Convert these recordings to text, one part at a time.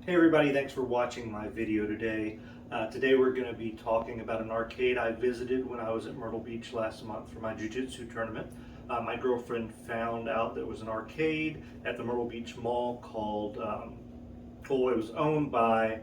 Hey everybody, thanks for watching my video today. Today we're going to be talking about an arcade I visited when I was at Myrtle Beach last month for my jiu-jitsu tournament. My girlfriend found out there was an arcade at the Myrtle Beach Mall called, well, it was owned by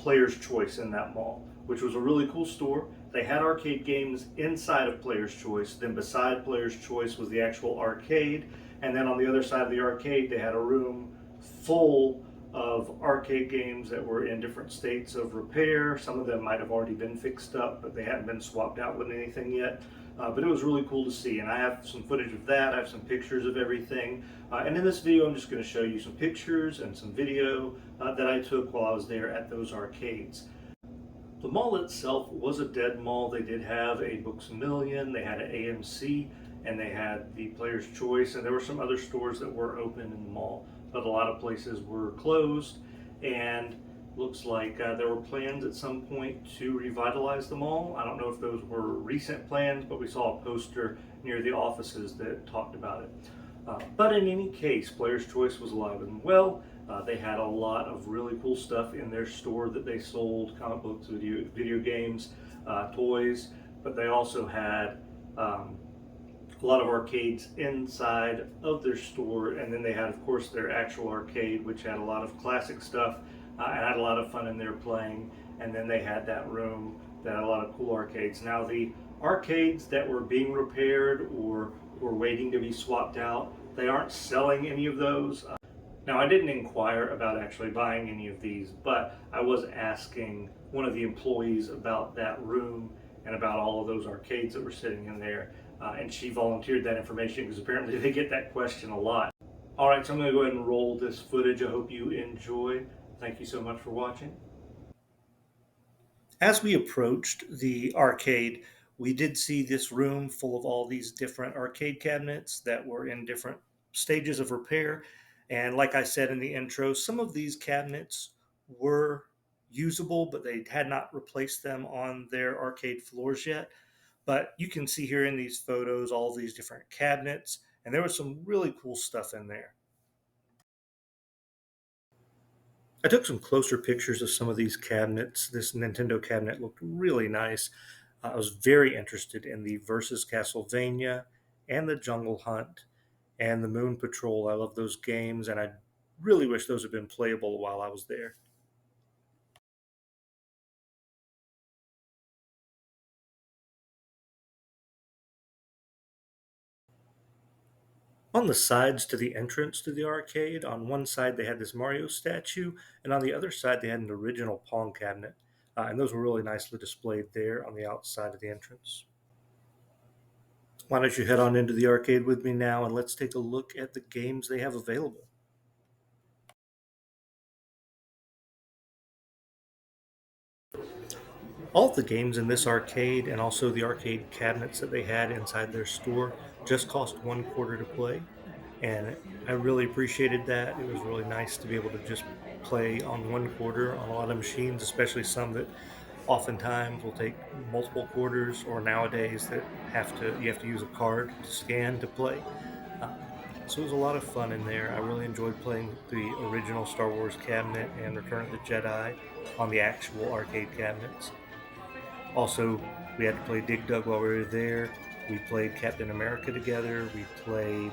Player's Choice in that mall, which was a really cool store. They had arcade games inside of Player's Choice, then beside Player's Choice was the actual arcade, and then on the other side of the arcade they had a room full of arcade games that were in different states of repair. Some of them might have already been fixed up, but they hadn't been swapped out with anything yet. But it was really cool to see, and I have some footage of that. I have some pictures of everything. And in this video, I'm just going to show you some pictures and some video that I took while I was there at those arcades. The mall itself was a dead mall. They did have a Books A Million, they had an AMC, and they had the Player's Choice, and there were some other stores that were open in the mall, but a lot of places were closed. And looks like there were plans at some point to revitalize the mall. I don't know if those were recent plans, but we saw a poster near the offices that talked about it. But in any case, Player's Choice was alive and well. They had a lot of really cool stuff in their store that they sold: comic books, video games, toys, but they also had a lot of arcades inside of their store. And then they had, of course, their actual arcade, which had a lot of classic stuff. I had a lot of fun in there playing. And then they had that room that had a lot of cool arcades. Now, the arcades that were being repaired or were waiting to be swapped out, they aren't selling any of those. Now, I didn't inquire about actually buying any of these, but I was asking one of the employees about that room and about all of those arcades that were sitting in there, and she volunteered that information because apparently they get that question a lot. All right, so I'm going to go ahead and roll this footage. I hope you enjoy. Thank you so much for watching. As we approached the arcade, we did see this room full of all these different arcade cabinets that were in different stages of repair. And like I said in the intro, some of these cabinets were usable, but they had not replaced them on their arcade floors yet. But you can see here in these photos all these different cabinets, and there was some really cool stuff in there. I took some closer pictures of some of these cabinets. This Nintendo cabinet looked really nice. I was very interested in the Versus Castlevania and the Jungle Hunt and the Moon Patrol. I love those games, and I really wish those had been playable while I was there. On the sides to the entrance to the arcade, on one side they had this Mario statue, and on the other side they had an original Pong cabinet. And those were really nicely displayed there on the outside of the entrance. Why don't you head on into the arcade with me now and let's take a look at the games they have available. All of the games in this arcade and also the arcade cabinets that they had inside their store just cost 1 quarter to play. And I really appreciated that. It was really nice to be able to just play on 1 quarter on a lot of machines, especially some that oftentimes will take multiple quarters, or nowadays that you have to use a card to scan to play. Um, so it was a lot of fun in there. I really enjoyed playing the original Star Wars cabinet and Return of the Jedi on the actual arcade cabinets. Also, we had to play Dig Dug while we were there. We played Captain America together. We played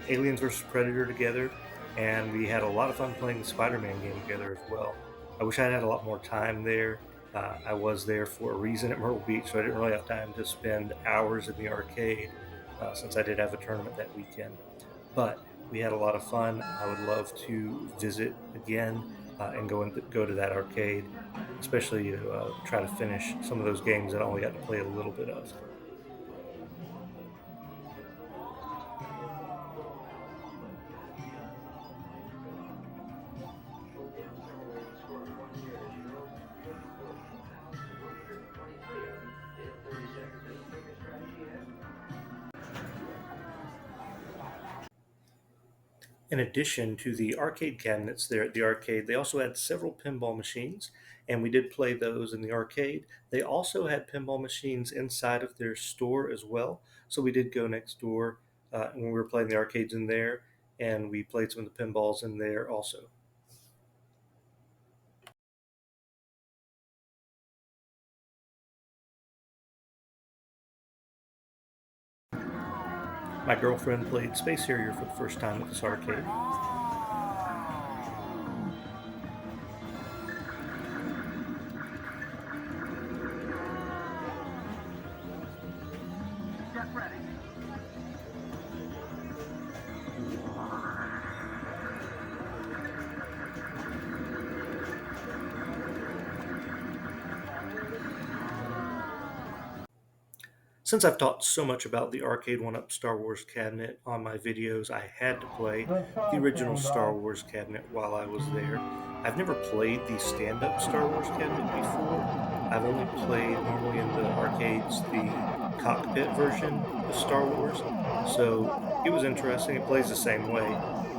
Aliens vs. Predator together. And we had a lot of fun playing the Spider-Man game together as well. I wish I had a lot more time there. I was there for a reason at Myrtle Beach, so I didn't really have time to spend hours in the arcade since I did have a tournament that weekend. But we had a lot of fun. I would love to visit again and go to that arcade, especially to try to finish some of those games that I only got to play a little bit of. In addition to the arcade cabinets there at the arcade, they also had several pinball machines, and we did play those in the arcade. They also had pinball machines inside of their store as well, so we did go next door when we were playing the arcades in there, and we played some of the pinballs in there also. My girlfriend played Space Harrier for the first time at this arcade. Get ready. Since I've talked so much about the Arcade 1-Up Star Wars cabinet on my videos, I had to play Good the shot, original Star Bulldog. Wars cabinet while I was there. I've never played the stand-up Star Wars cabinet before. I've only played normally in the arcades the cockpit version of Star Wars, so it was interesting. It plays the same way,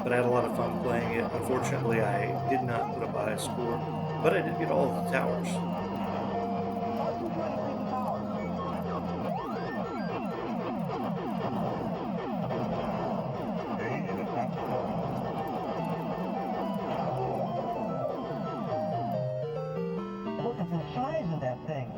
but I had a lot of fun playing it. Unfortunately, I did not put up a high score, but I did get all of the towers. How'd you get all these powers? Stay in attack mode. Look at the size of that thing.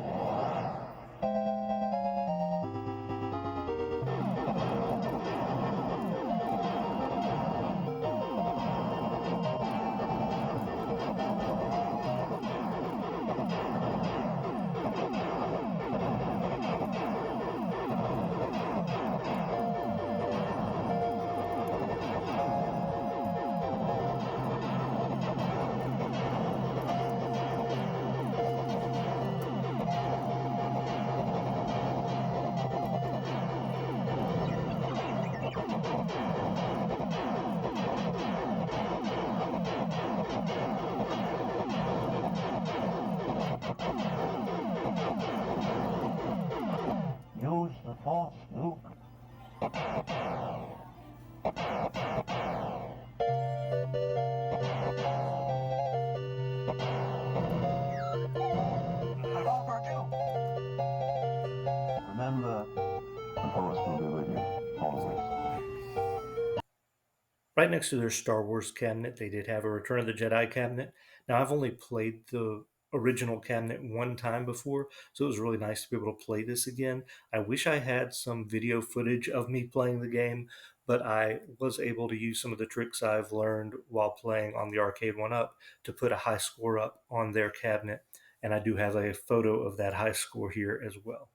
Use the force, Luke. Remember, the force will be with you, always. Right next to their Star Wars cabinet, they did have a Return of the Jedi cabinet. Now, I've only played the original cabinet one time before, so it was really nice to be able to play this again. I wish I had some video footage of me playing the game, but I was able to use some of the tricks I've learned while playing on the Arcade 1-Up to put a high score up on their cabinet, and I do have a photo of that high score here as well.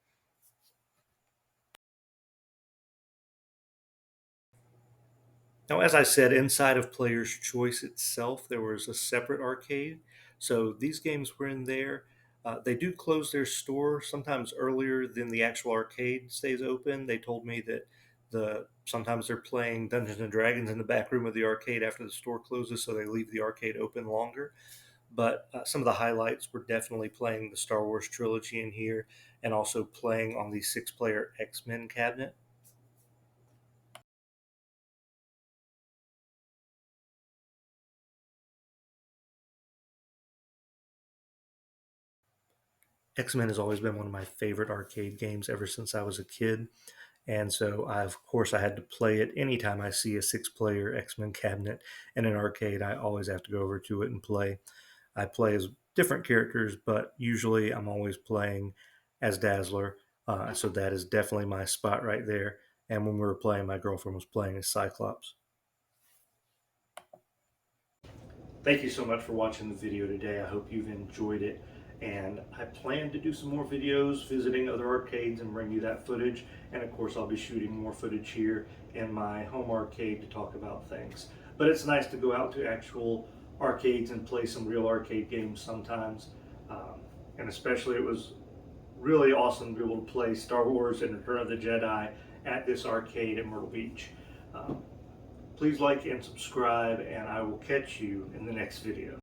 Now, as I said, inside of Player's Choice itself, there was a separate arcade. So these games were in there. They do close their store sometimes earlier than the actual arcade stays open. They told me that sometimes they're playing Dungeons and Dragons in the back room of the arcade after the store closes, so they leave the arcade open longer. But some of the highlights were definitely playing the Star Wars trilogy in here, and also playing on the six-player X-Men cabinet. X-Men has always been one of my favorite arcade games ever since I was a kid. And so, of course, I had to play it anytime I see a six-player X-Men cabinet in an arcade. I always have to go over to it and play. I play as different characters, but usually I'm always playing as Dazzler. So that is definitely my spot right there. And when we were playing, my girlfriend was playing as Cyclops. Thank you so much for watching the video today. I hope you've enjoyed it. And I plan to do some more videos visiting other arcades and bring you that footage. And of course, I'll be shooting more footage here in my home arcade to talk about things. But it's nice to go out to actual arcades and play some real arcade games sometimes. And especially it was really awesome to be able to play Star Wars and Return of the Jedi at this arcade at Myrtle Beach. Um, Please like and subscribe, and I will catch you in the next video.